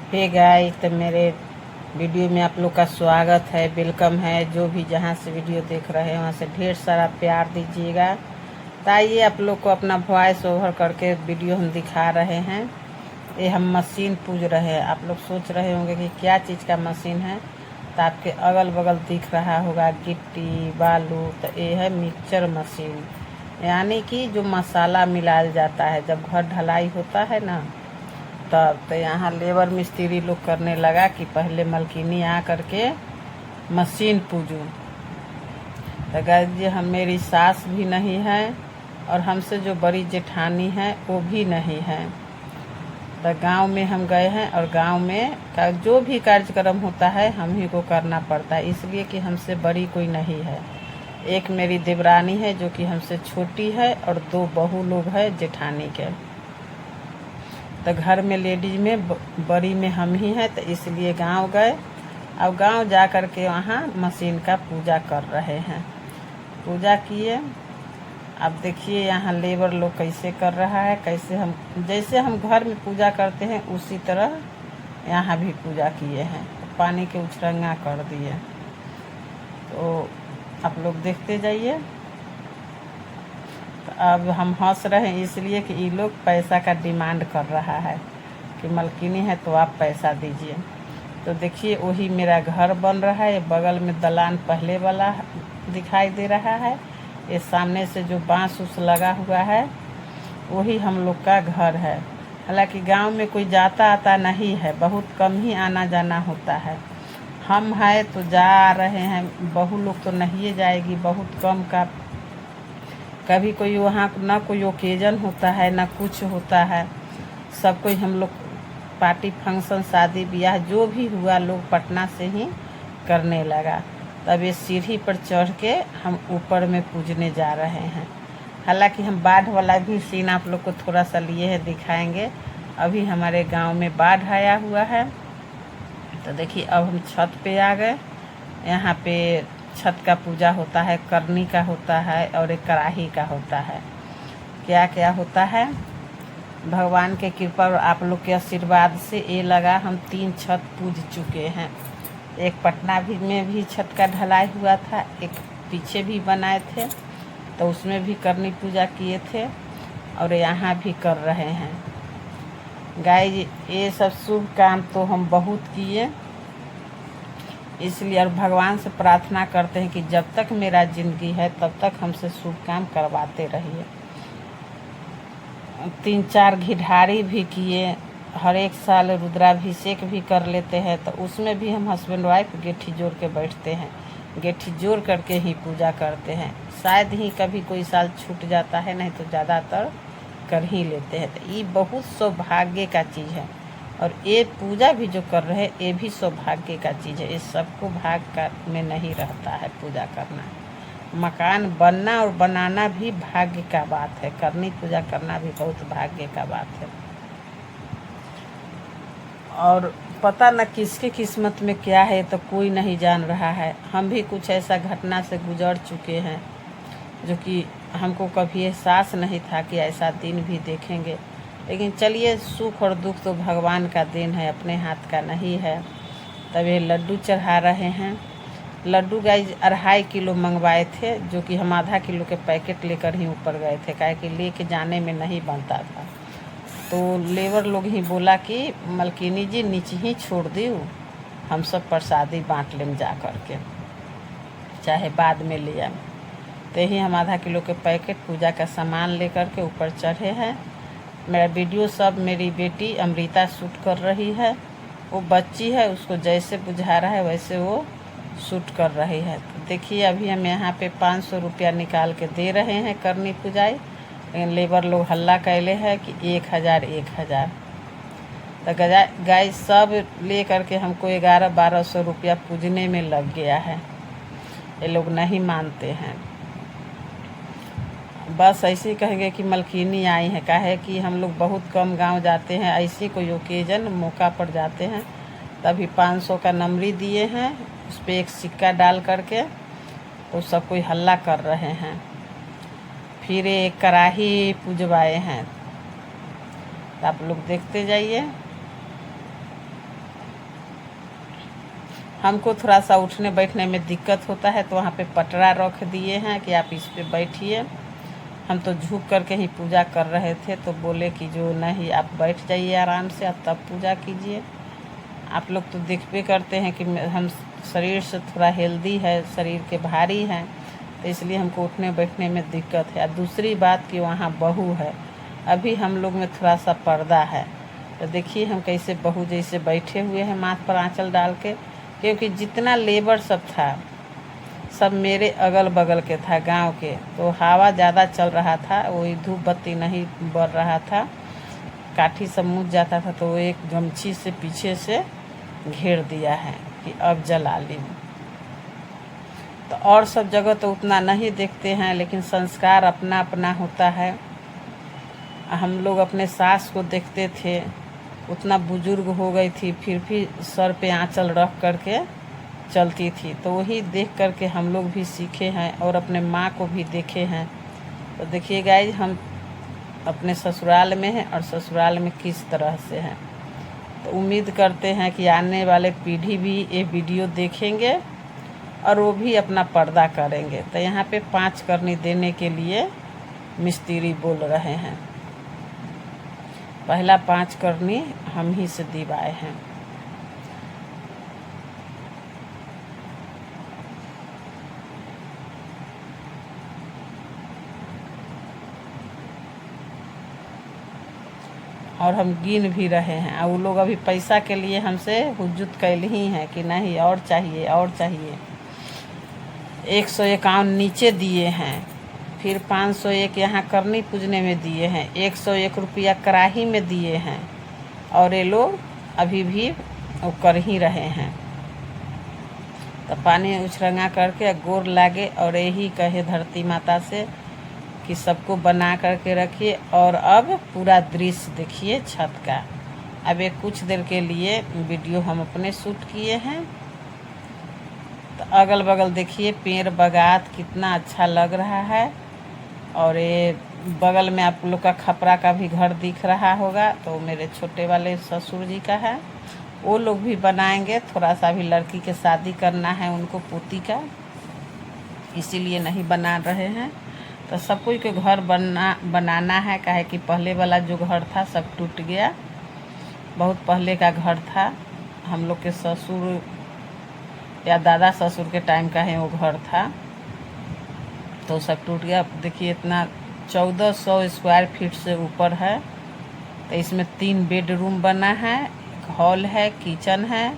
Hey guys, तो मेरे video में आप लोग का स्वागत है, वेलकम है। जो भी जहाँ से वीडियो देख रहे हैं वहाँ से ढेर सारा प्यार दीजिएगा। तो आइए आप लोग को अपना वॉइस ओवर करके वीडियो हम दिखा रहे हैं। ये हम मशीन पूज रहे हैं। आप लोग सोच रहे होंगे कि क्या चीज़ का मशीन है, तो आपके अगल बगल दिख रहा होगा गिट्टी बालू। तो ये है मिक्सचर मशीन, यानी कि जो मसाला मिलाया जाता है जब घर ढलाई होता है ना, तब तो यहाँ लेबर मिस्त्री लोग करने लगा कि पहले मलकिनी आ करके मशीन पूजूं। तो गाइस जी, हम मेरी सास भी नहीं है और हमसे जो बड़ी जेठानी है वो भी नहीं है। तो गांव में हम गए हैं और गांव में का जो भी कार्यक्रम होता है हम ही को करना पड़ता है, इसलिए कि हमसे बड़ी कोई नहीं है। एक मेरी देवरानी है जो कि हमसे छोटी है और 2 बहू लोग हैं जेठानी के। तो घर में लेडीज में बड़ी में हम ही हैं, तो इसलिए गांव गए। अब गांव जा कर के वहाँ मशीन का पूजा कर रहे हैं। पूजा किए। अब देखिए यहाँ लेबर लोग कैसे कर रहा है, कैसे हम जैसे हम घर में पूजा करते हैं उसी तरह यहाँ भी पूजा किए हैं। पानी के उछरंगा कर दिए। तो आप लोग देखते जाइए। अब हम हंस रहे हैं इसलिए कि ये लोग पैसा का डिमांड कर रहा है कि मलकिनी है तो आप पैसा दीजिए। तो देखिए वही मेरा घर बन रहा है। बगल में दलान पहले वाला दिखाई दे रहा है। ये सामने से जो बांस उस लगा हुआ है वही हम लोग का घर है। हालांकि गांव में कोई जाता आता नहीं है, बहुत कम ही आना जाना होता है। हम है तो जा रहे हैं, बहू लोग तो नहीं जाएगी, बहुत कम का। कभी कोई वहाँ ना कोई ओकेजन होता है ना कुछ होता है। सब कोई हम लोग पार्टी फंक्शन शादी ब्याह जो भी हुआ लोग पटना से ही करने लगा। तब ये सीढ़ी पर चढ़ के हम ऊपर में पूजने जा रहे हैं। हालांकि हम बाढ़ वाला भी सीन आप लोग को थोड़ा सा लिए है, दिखाएंगे। अभी हमारे गांव में बाढ़ आया हुआ है। तो देखिए अब हम छत पे आ गए। यहाँ पे छत का पूजा होता है, करनी का होता है और एक कढ़ाई का होता है। क्या क्या होता है, भगवान के कृपा और आप लोग के आशीर्वाद से ये लगा हम 3 छत पूज चुके हैं। एक पटना भी में भी छत का ढलाई हुआ था, एक पीछे भी बनाए थे तो उसमें भी करनी पूजा किए थे और यहाँ भी कर रहे हैं। गाइस, ये सब शुभ काम तो हम बहुत किए, इसलिए और भगवान से प्रार्थना करते हैं कि जब तक मेरा जिंदगी है तब तक हमसे शुभ काम करवाते रहिए। 3-4 घिढारी भी किए। हर एक साल रुद्राभिषेक भी कर लेते हैं, तो उसमें भी हम हस्बैंड वाइफ गेठी जोड़ के बैठते हैं। गेठी जोड़ करके ही पूजा करते हैं। शायद ही कभी कोई साल छूट जाता है, नहीं तो ज़्यादातर कर ही लेते हैं। तो ये बहुत सौभाग्य का चीज़ है। और ये पूजा भी जो कर रहे हैं ये भी सौभाग्य का चीज़ है। ये सबको भाग का में नहीं रहता है पूजा करना। मकान बनना और बनाना भी भाग्य का बात है, करनी पूजा करना भी बहुत भाग्य का बात है। और पता न किसके किस्मत में क्या है तो कोई नहीं जान रहा है। हम भी कुछ ऐसा घटना से गुजर चुके हैं जो कि हमको कभी एहसास नहीं था कि ऐसा दिन भी देखेंगे। लेकिन चलिए, सुख और दुख तो भगवान का देन है, अपने हाथ का नहीं है। तब ये लड्डू चढ़ा रहे हैं। लड्डू गाइस 2.5 किलो मंगवाए थे, जो कि हम आधा किलो के पैकेट लेकर ही ऊपर गए थे, काहे कि लेके जाने में नहीं बनता था। तो लेबर लोग ही बोला कि मलकिनी जी नीचे ही छोड़ दी, हम सब प्रसादी बांट लें जा करके, चाहे बाद में ले आए। तो ही हम आधा किलो के पैकेट पूजा का सामान लेकर के ऊपर चढ़े हैं। मेरा वीडियो सब मेरी बेटी अमृता शूट कर रही है। वो बच्ची है, उसको जैसे बुझा रहा है वैसे वो शूट कर रही है। तो देखिए अभी हम यहाँ पे 500 रुपया निकाल के दे रहे हैं करनी पूजाई, लेकिन लेबर लोग हल्ला कैले है कि 1000। तो गाइस सब ले करके हमको 1100-1200 रुपया पूजने में लग गया है। ये लोग नहीं मानते हैं। बस ऐसे ही कहेंगे कि मलकिनी आई है। काहे कि हम लोग बहुत कम गांव जाते हैं, ऐसे कोई ओकेजन मौका पर जाते हैं। तभी 500 का नंबरी दिए हैं, उस पर एक सिक्का डाल करके। तो सब कोई हल्ला कर रहे हैं। फिर एक कढ़ाई पूजवाए हैं, तो आप लोग देखते जाइए। हमको थोड़ा सा उठने बैठने में दिक्कत होता है, तो वहाँ पे पटरा रख दिए हैं कि आप इस पे बैठिए। हम तो झुक करके ही पूजा कर रहे थे, तो बोले कि जो नहीं, आप बैठ जाइए आराम से, आप तब पूजा कीजिए। आप लोग तो देखबे करते हैं कि हम शरीर से थोड़ा हेल्दी है, शरीर के भारी हैं, तो इसलिए हमको उठने बैठने में दिक्कत है। और दूसरी बात कि वहाँ बहू है, अभी हम लोग में थोड़ा सा पर्दा है, तो देखिए हम कैसे बहू जैसे बैठे हुए हैं माथ पर आंचल डाल के, क्योंकि जितना लेबर सब था सब मेरे अगल बगल के था, गांव के, तो हवा ज़्यादा चल रहा था, वही धूप बत्ती नहीं बढ़ रहा था, काठी सब मुझ जाता था, तो वो एक गमछी से पीछे से घेर दिया है कि अब जला ली। तो और सब जगह तो उतना नहीं देखते हैं, लेकिन संस्कार अपना अपना होता है। हम लोग अपने सास को देखते थे, उतना बुजुर्ग हो गई थी, फिर भी सर पे आंचल रख करके चलती थी, तो वही देख करके हम लोग भी सीखे हैं और अपने माँ को भी देखे हैं। तो देखिए गाइज, हम अपने ससुराल में हैं और ससुराल में किस तरह से हैं। तो उम्मीद करते हैं कि आने वाले पीढ़ी भी ये वीडियो देखेंगे और वो भी अपना पर्दा करेंगे। तो यहाँ पे 5 करनी देने के लिए मिस्त्री बोल रहे हैं। पहला 5 करनी हम ही से दिवाए हैं। और हम गिन भी रहे हैं, और वो लोग अभी पैसा के लिए हमसे हुज्जत कैल ही हैं कि नहीं और चाहिए और चाहिए। 151 नीचे दिए हैं, फिर 501 यहाँ करनी पूजने में दिए हैं, 101 रुपया कराही में दिए हैं, और ये लोग अभी भी वो कर ही रहे हैं। तो पानी उछरंगा करके गोर लागे और यही कहे धरती माता से कि सबको बना करके रखिए। और अब पूरा दृश्य देखिए छत का। अब एक कुछ देर के लिए वीडियो हम अपने शूट किए हैं। तो अगल बगल देखिए पेड़ बगात कितना अच्छा लग रहा है। और ये बगल में आप लोग का खपरा का भी घर दिख रहा होगा, तो मेरे छोटे वाले ससुर जी का है, वो लोग भी बनाएंगे। थोड़ा सा भी लड़की के शादी करना है उनको पोती का, इसीलिए नहीं बना रहे हैं। तो सब कोई के घर बनाना है, काहे कि पहले वाला जो घर था सब टूट गया, बहुत पहले का घर था, हम लोग के ससुर या दादा ससुर के टाइम का है वो घर था, तो सब टूट गया। देखिए इतना 1400 स्क्वायर फीट से ऊपर है। तो इसमें 3 बेडरूम बना है, एक हॉल है, किचन है,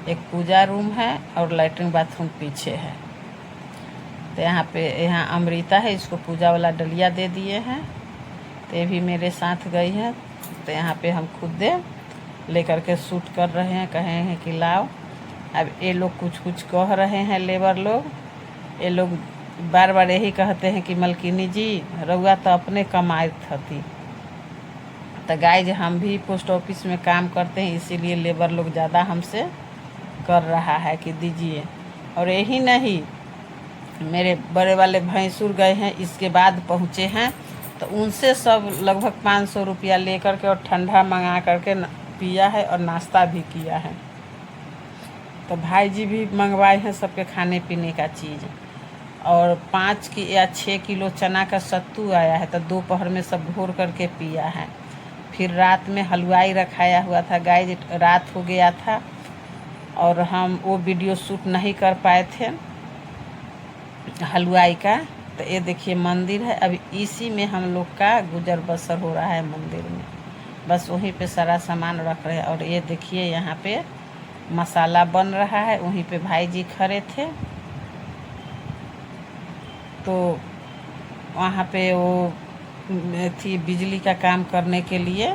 एक पूजा रूम है और लैट्रिन बाथरूम पीछे है। तो यहाँ अमृता है, इसको पूजा वाला डलिया दे दिए हैं, तो ये भी मेरे साथ गई है। तो यहाँ पे हम खुद लेकर के शूट कर रहे हैं, कहे हैं कि लाओ। अब ये लोग कुछ कुछ कह रहे हैं, लेबर लोग, ये लोग बार बार यही कहते हैं कि मलकिनी जी रउआ तो अपने कमाई थी। तो गाइज हम भी पोस्ट ऑफिस में काम करते हैं, इसीलिए लेबर लोग ज़्यादा हमसे कर रहा है कि दीजिए। और यही नहीं, मेरे बड़े वाले भैंसुर गए हैं, इसके बाद पहुँचे हैं, तो उनसे सब लगभग 500 रुपया ले करके और ठंडा मंगा करके पिया है और नाश्ता भी किया है। तो भाई जी भी मंगवाए हैं सबके खाने पीने का चीज़। और 5 या 6 किलो चना का सत्तू आया है, तो दोपहर में सब घोर करके पिया है। फिर रात में हलवाई रखाया हुआ था, गाइस रात हो गया था और हम वो वीडियो शूट नहीं कर पाए थे हलवाई का। तो ये देखिए मंदिर है, अभी इसी में हम लोग का गुजर बसर हो रहा है मंदिर में, बस वहीं पे सारा सामान रख रहे हैं। और ये देखिए यहाँ पे मसाला बन रहा है, वहीं पे भाई जी खड़े थे, तो वहाँ पे वो थी बिजली का काम करने के लिए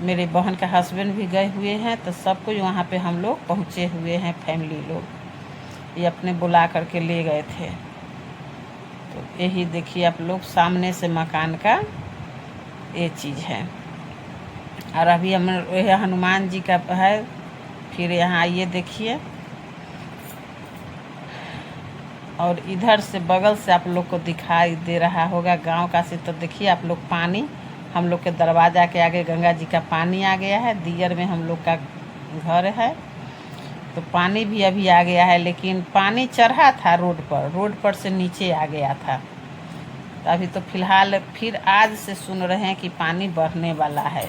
मेरे बहन का हस्बैंड भी गए हुए हैं। तो सब कुछ वहाँ पे हम लोग पहुँचे हुए हैं, फैमिली लोग, ये अपने बुला करके ले गए थे। तो यही देखिए आप लोग सामने से मकान का ये चीज़ है। और अभी हम यह हनुमान जी का है। फिर यहाँ ये देखिए, और इधर से बगल से आप लोग को दिखाई दे रहा होगा गांव का से। तो देखिए आप लोग पानी, हम लोग के दरवाज़ा के आगे गंगा जी का पानी आ गया है। दियर में हम लोग का घर है। तो पानी भी अभी आ गया है, लेकिन पानी चढ़ा था रोड पर से नीचे आ गया था। तो अभी तो फिलहाल फिर आज से सुन रहे हैं कि पानी बढ़ने वाला है।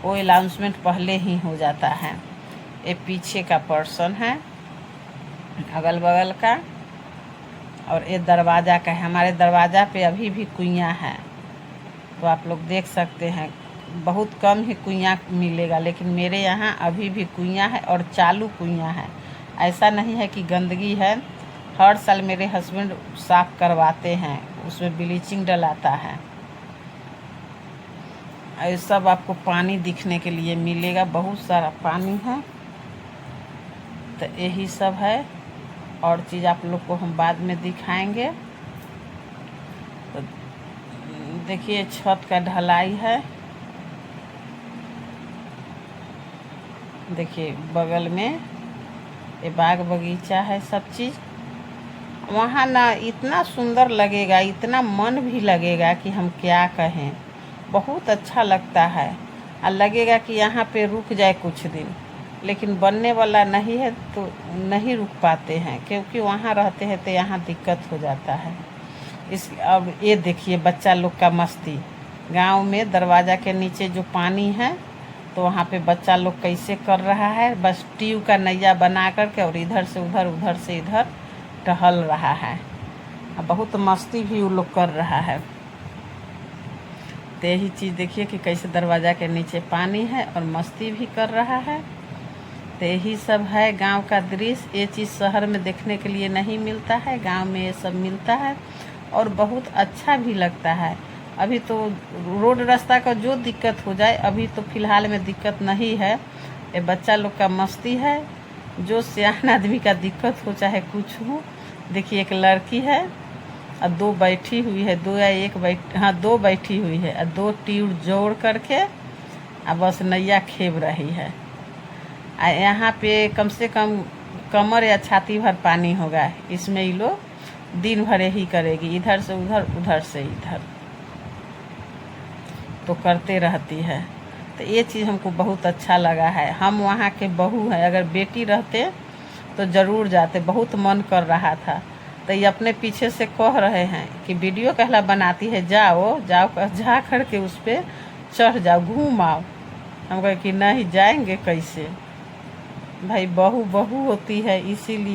वो अनाउंसमेंट पहले ही हो जाता है। ये पीछे का पर्सन है अगल बगल का, और ये दरवाज़ा का है। हमारे दरवाज़ा पे अभी भी कुइयाँ है, तो आप लोग देख सकते हैं। बहुत कम ही कुइयाँ मिलेगा, लेकिन मेरे यहाँ अभी भी कुइयाँ है और चालू कुइयाँ है। ऐसा नहीं है कि गंदगी है। हर साल मेरे हस्बैंड साफ़ करवाते हैं, उसमें ब्लीचिंग डलाता है। ये सब आपको पानी दिखने के लिए मिलेगा, बहुत सारा पानी है। तो यही सब है, और चीज़ आप लोग को हम बाद में दिखाएंगे। तो देखिए छत का ढलाई है, देखिए बगल में ये बाग बगीचा है, सब चीज़ वहाँ ना इतना सुंदर लगेगा, इतना मन भी लगेगा कि हम क्या कहें। बहुत अच्छा लगता है और लगेगा कि यहाँ पे रुक जाए कुछ दिन, लेकिन बनने वाला नहीं है तो नहीं रुक पाते हैं, क्योंकि वहाँ रहते हैं तो यहाँ दिक्कत हो जाता है। अब ये देखिए बच्चा लोग का मस्ती। गांव में दरवाज़ा के नीचे जो पानी है, तो वहाँ पे बच्चा लोग कैसे कर रहा है, बस ट्यूब का नैया बना करके और इधर से उधर उधर से इधर टहल रहा है। बहुत मस्ती भी वो लोग कर रहा है। तो यही चीज़ देखिए कि कैसे दरवाज़ा के नीचे पानी है और मस्ती भी कर रहा है। तो यही सब है गांव का दृश्य। ये चीज़ शहर में देखने के लिए नहीं मिलता है, गांव में ये सब मिलता है और बहुत अच्छा भी लगता है। अभी तो रोड रास्ता का जो दिक्कत हो जाए, अभी तो फ़िलहाल में दिक्कत नहीं है। ये बच्चा लोग का मस्ती है। जो सियान आदमी का दिक्कत हो चाहे कुछ हो, देखिए एक लड़की है और दो बैठी हुई है, दो बैठी हुई है और दो ट्यूब जोड़ करके बस नैया खेव रही है। यहाँ पे कम से कम कमर या छाती भर पानी होगा। इसमें ये लोग दिन भर ही करेगी, इधर से उधर उधर से इधर, तो करते रहती है। तो ये चीज़ हमको बहुत अच्छा लगा है। हम वहाँ के बहू हैं, अगर बेटी रहते तो ज़रूर जाते। बहुत मन कर रहा था, तो ये अपने पीछे से कह रहे हैं कि वीडियो कहला बनाती है, जाओ जा कर के उस पर चढ़ जाओ, घूम आओ। हम कहे कि नहीं, जाएंगे कैसे भाई, बहू होती है इसीलिए।